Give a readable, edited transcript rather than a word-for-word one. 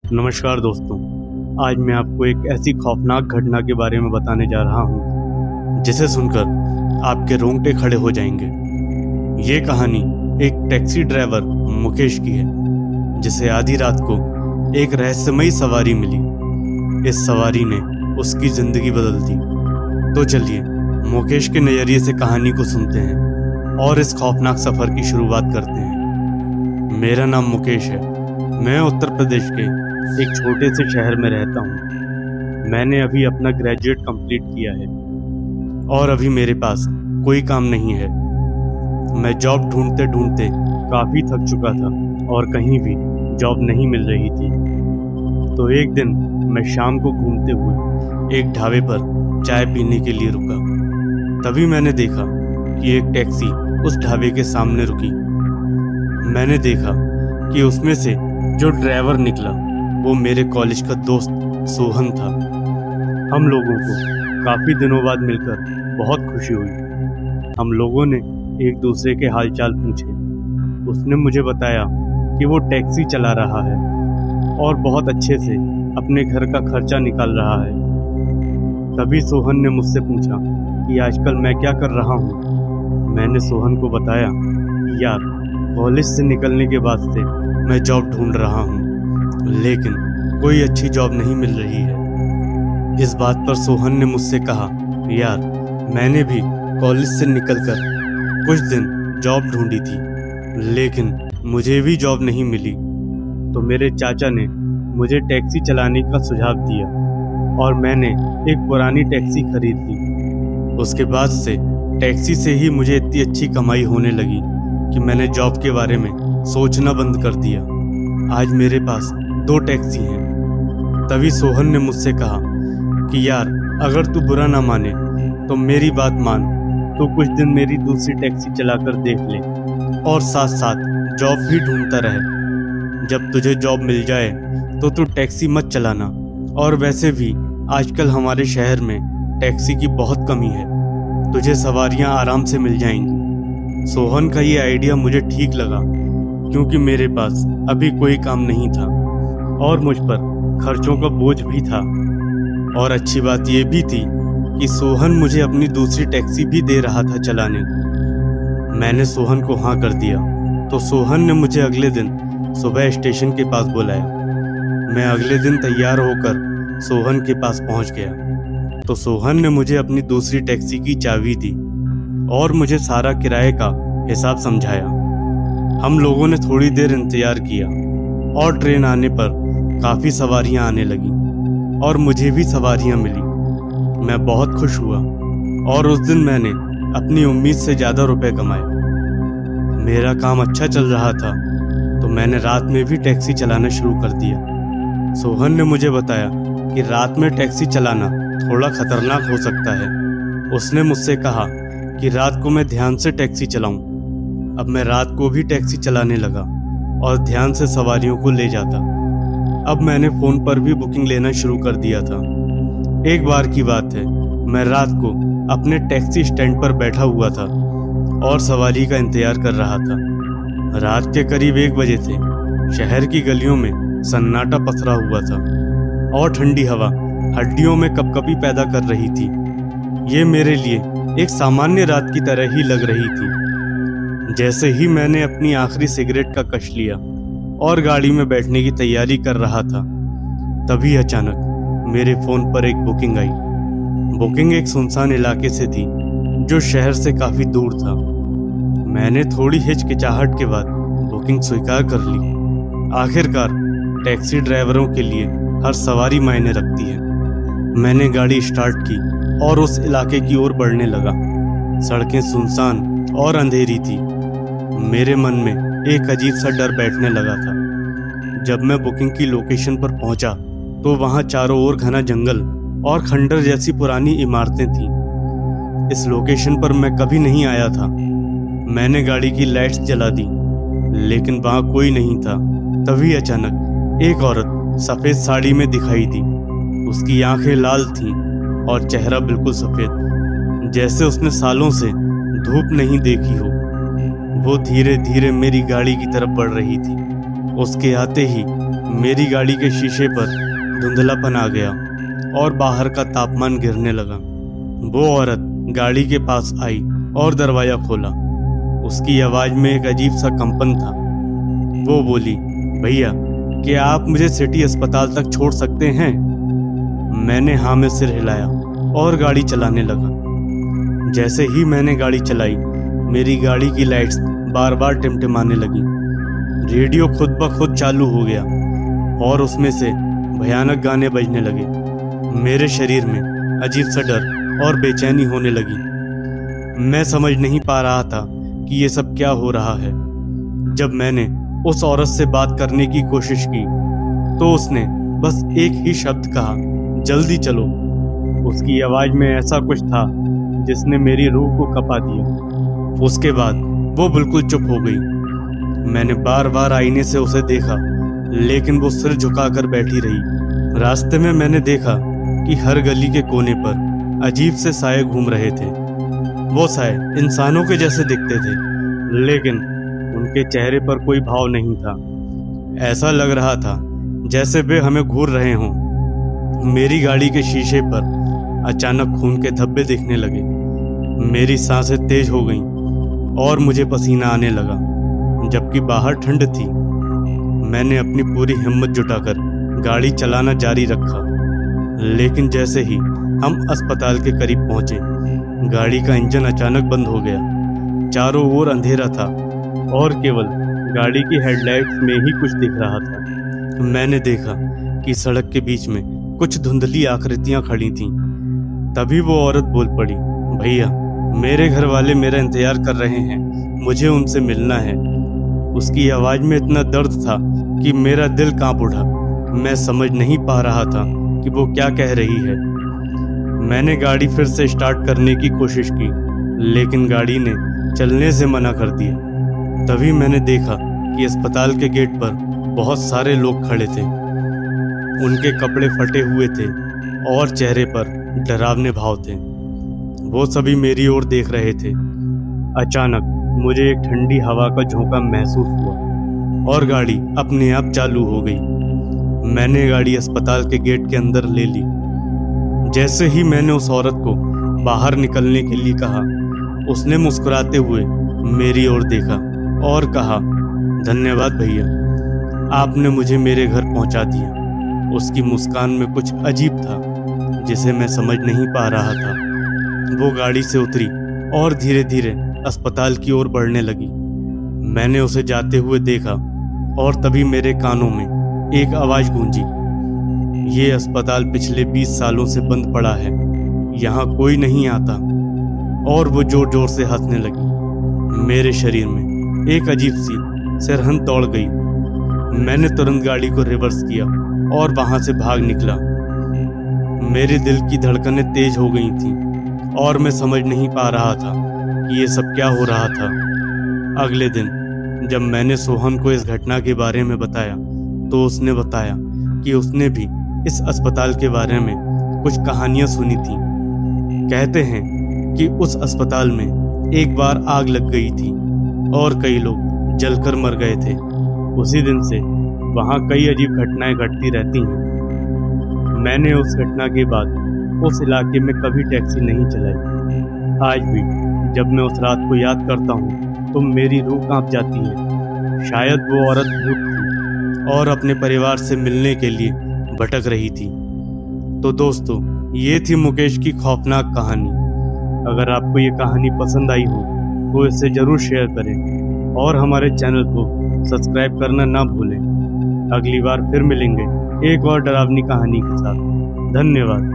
नमस्कार दोस्तों। आज मैं आपको एक ऐसी खौफनाक घटना के बारे में बताने जा रहा हूँ जिसे सुनकर आपके रोंगटे खड़े हो जाएंगे। ये कहानी एक टैक्सी ड्राइवर मुकेश की है, जिसे आधी रात को एक रहस्यमयी सवारी मिली। इस सवारी ने उसकी ज़िंदगी बदल दी। तो चलिए मुकेश के नज़रिए से कहानी को सुनते हैं और इस खौफनाक सफ़र की शुरुआत करते हैं। मेरा नाम मुकेश है। मैं उत्तर प्रदेश के एक छोटे से शहर में रहता हूँ। मैंने अभी अपना ग्रेजुएट कंप्लीट किया है और अभी मेरे पास कोई काम नहीं है। मैं जॉब ढूंढते ढूंढते काफ़ी थक चुका था और कहीं भी जॉब नहीं मिल रही थी। तो एक दिन मैं शाम को घूमते हुए एक ढाबे पर चाय पीने के लिए रुका। तभी मैंने देखा कि एक टैक्सी उस ढाबे के सामने रुकी। मैंने देखा कि उसमें से जो ड्राइवर निकला वो मेरे कॉलेज का दोस्त सोहन था। हम लोगों को काफ़ी दिनों बाद मिलकर बहुत खुशी हुई। हम लोगों ने एक दूसरे के हालचाल पूछे। उसने मुझे बताया कि वो टैक्सी चला रहा है और बहुत अच्छे से अपने घर का खर्चा निकाल रहा है। तभी सोहन ने मुझसे पूछा कि आजकल मैं क्या कर रहा हूँ। मैंने सोहन को बताया कि यार, कॉलेज से निकलने के बाद से मैं जॉब ढूंढ रहा हूँ, लेकिन कोई अच्छी जॉब नहीं मिल रही है। इस बात पर सोहन ने मुझसे कहा, यार मैंने भी कॉलेज से निकलकर कुछ दिन जॉब ढूंढी थी, लेकिन मुझे भी जॉब नहीं मिली। तो मेरे चाचा ने मुझे टैक्सी चलाने का सुझाव दिया और मैंने एक पुरानी टैक्सी खरीद ली। उसके बाद से टैक्सी से ही मुझे इतनी अच्छी कमाई होने लगी कि मैंने जॉब के बारे में सोचना बंद कर दिया। आज मेरे पास 2 टैक्सी हैं। तभी सोहन ने मुझसे कहा कि यार, अगर तू बुरा ना माने तो मेरी बात मान। तो कुछ दिन मेरी दूसरी टैक्सी चलाकर देख ले और साथ साथ जॉब भी ढूंढता रहे। जब तुझे जॉब मिल जाए तो तू टैक्सी मत चलाना। और वैसे भी आजकल हमारे शहर में टैक्सी की बहुत कमी है, तुझे सवारियां आराम से मिल जाएंगी। सोहन का ये आइडिया मुझे ठीक लगा, क्योंकि मेरे पास अभी कोई काम नहीं था और मुझ पर खर्चों का बोझ भी था। और अच्छी बात यह भी थी कि सोहन मुझे अपनी दूसरी टैक्सी भी दे रहा था चलाने। मैंने सोहन को हाँ कर दिया। तो सोहन ने मुझे अगले दिन सुबह स्टेशन के पास बुलाया। मैं अगले दिन तैयार होकर सोहन के पास पहुंच गया। तो सोहन ने मुझे अपनी दूसरी टैक्सी की चाबी दी और मुझे सारा किराए का हिसाब समझाया। हम लोगों ने थोड़ी देर इंतजार किया और ट्रेन आने पर काफ़ी सवारियां आने लगीं और मुझे भी सवारियां मिली। मैं बहुत खुश हुआ और उस दिन मैंने अपनी उम्मीद से ज़्यादा रुपए कमाए। मेरा काम अच्छा चल रहा था तो मैंने रात में भी टैक्सी चलाना शुरू कर दिया। सोहन ने मुझे बताया कि रात में टैक्सी चलाना थोड़ा खतरनाक हो सकता है। उसने मुझसे कहा कि रात को मैं ध्यान से टैक्सी चलाऊं। अब मैं रात को भी टैक्सी चलाने लगा और ध्यान से सवारियों को ले जाता। अब मैंने फ़ोन पर भी बुकिंग लेना शुरू कर दिया था। एक बार की बात है, मैं रात को अपने टैक्सी स्टैंड पर बैठा हुआ था और सवारी का इंतजार कर रहा था। रात के करीब 1 बजे थे। शहर की गलियों में सन्नाटा पसरा हुआ था और ठंडी हवा हड्डियों में कपकपी पैदा कर रही थी। ये मेरे लिए एक सामान्य रात की तरह ही लग रही थी। जैसे ही मैंने अपनी आखिरी सिगरेट का कश लिया और गाड़ी में बैठने की तैयारी कर रहा था, तभी अचानक मेरे फ़ोन पर एक बुकिंग आई। बुकिंग एक सुनसान इलाके से थी जो शहर से काफ़ी दूर था। मैंने थोड़ी हिचकिचाहट के बाद बुकिंग स्वीकार कर ली। आखिरकार टैक्सी ड्राइवरों के लिए हर सवारी मायने रखती है। मैंने गाड़ी स्टार्ट की और उस इलाके की ओर बढ़ने लगा। सड़कें सुनसान और अंधेरी थी। मेरे मन में एक अजीब सा डर बैठने लगा था। जब मैं बुकिंग की लोकेशन पर पहुंचा तो वहां चारों ओर घना जंगल और खंडर जैसी पुरानी इमारतें थीं। इस लोकेशन पर मैं कभी नहीं आया था। मैंने गाड़ी की लाइट्स जला दी, लेकिन वहां कोई नहीं था। तभी अचानक एक औरत सफ़ेद साड़ी में दिखाई दी। उसकी आंखें लाल थीं और चेहरा बिल्कुल सफ़ेद, जैसे उसने सालों से धूप नहीं देखी हो। वो धीरे धीरे मेरी गाड़ी की तरफ बढ़ रही थी। उसके आते ही मेरी गाड़ी के शीशे पर धुंधलापन आ गया और बाहर का तापमान गिरने लगा। वो औरत गाड़ी के पास आई और दरवाजा खोला। उसकी आवाज में एक अजीब सा कंपन था। वो बोली, भैया क्या आप मुझे सिटी अस्पताल तक छोड़ सकते हैं? मैंने हाँ में सिर हिलाया और गाड़ी चलाने लगा। जैसे ही मैंने गाड़ी चलाई, मेरी गाड़ी की लाइट्स बार बार टिमटिमाने लगी। रेडियो खुद ब खुद चालू हो गया और उसमें से भयानक गाने बजने लगे। मेरे शरीर में अजीब सा डर और बेचैनी होने लगी। मैं समझ नहीं पा रहा था कि ये सब क्या हो रहा है। जब मैंने उस औरत से बात करने की कोशिश की तो उसने बस एक ही शब्द कहा, जल्दी चलो। उसकी आवाज में ऐसा कुछ था जिसने मेरी रूह को कपा दिया। उसके बाद वो बिल्कुल चुप हो गई। मैंने बार बार आईने से उसे देखा, लेकिन वो सिर झुकाकर बैठी रही। रास्ते में मैंने देखा कि हर गली के कोने पर अजीब से साए घूम रहे थे। वो साए इंसानों के जैसे दिखते थे, लेकिन उनके चेहरे पर कोई भाव नहीं था। ऐसा लग रहा था जैसे वे हमें घूर रहे हों। मेरी गाड़ी के शीशे पर अचानक खून के धब्बे दिखने लगे। मेरी सांसें तेज हो गईं और मुझे पसीना आने लगा, जबकि बाहर ठंड थी। मैंने अपनी पूरी हिम्मत जुटाकर गाड़ी चलाना जारी रखा, लेकिन जैसे ही हम अस्पताल के करीब पहुंचे, गाड़ी का इंजन अचानक बंद हो गया। चारों ओर अंधेरा था और केवल गाड़ी की हेडलाइट्स में ही कुछ दिख रहा था। मैंने देखा कि सड़क के बीच में कुछ धुंधली आकृतियां खड़ी थीं। तभी वो औरत बोल पड़ी, भैया मेरे घर वाले मेरा इंतजार कर रहे हैं, मुझे उनसे मिलना है। उसकी आवाज में इतना दर्द था कि मेरा दिल कांप उठा। मैं समझ नहीं पा रहा था कि वो क्या कह रही है। मैंने गाड़ी फिर से स्टार्ट करने की कोशिश की, लेकिन गाड़ी ने चलने से मना कर दिया। तभी मैंने देखा कि अस्पताल के गेट पर बहुत सारे लोग खड़े थे। उनके कपड़े फटे हुए थे और चेहरे पर डरावने भाव थे। वो सभी मेरी ओर देख रहे थे। अचानक मुझे एक ठंडी हवा का झोंका महसूस हुआ और गाड़ी अपने आप चालू हो गई। मैंने गाड़ी अस्पताल के गेट के अंदर ले ली। जैसे ही मैंने उस औरत को बाहर निकलने के लिए कहा, उसने मुस्कुराते हुए मेरी ओर देखा और कहा, धन्यवाद भैया, आपने मुझे मेरे घर पहुंचा दिया। उसकी मुस्कान में कुछ अजीब था जिसे मैं समझ नहीं पा रहा था। वो गाड़ी से उतरी और धीरे धीरे अस्पताल की ओर बढ़ने लगी। मैंने उसे जाते हुए देखा और तभी मेरे कानों में एक आवाज गूंजी, ये अस्पताल पिछले 20 सालों से बंद पड़ा है, यहाँ कोई नहीं आता। और वो जोर जोर से हंसने लगी। मेरे शरीर में एक अजीब सी सिरहन दौड़ गई। मैंने तुरंत गाड़ी को रिवर्स किया और वहां से भाग निकला। मेरे दिल की धड़कनें तेज हो गई थीं और मैं समझ नहीं पा रहा था कि ये सब क्या हो रहा था। अगले दिन जब मैंने सोहन को इस घटना के बारे में बताया तो उसने बताया कि उसने भी इस अस्पताल के बारे में कुछ कहानियां सुनी थी। कहते हैं कि उस अस्पताल में एक बार आग लग गई थी और कई लोग जलकर मर गए थे। उसी दिन से वहाँ कई अजीब घटनाएं घटती रहती हैं। मैंने उस घटना के बाद उस इलाके में कभी टैक्सी नहीं चलाई। आज भी जब मैं उस रात को याद करता हूँ तो मेरी रूह कांप जाती है। शायद वो औरत भूत थी और अपने परिवार से मिलने के लिए भटक रही थी। तो दोस्तों, ये थी मुकेश की खौफनाक कहानी। अगर आपको ये कहानी पसंद आई हो तो इसे ज़रूर शेयर करें और हमारे चैनल को सब्सक्राइब करना ना भूलें। अगली बार फिर मिलेंगे एक और डरावनी कहानी के साथ। धन्यवाद।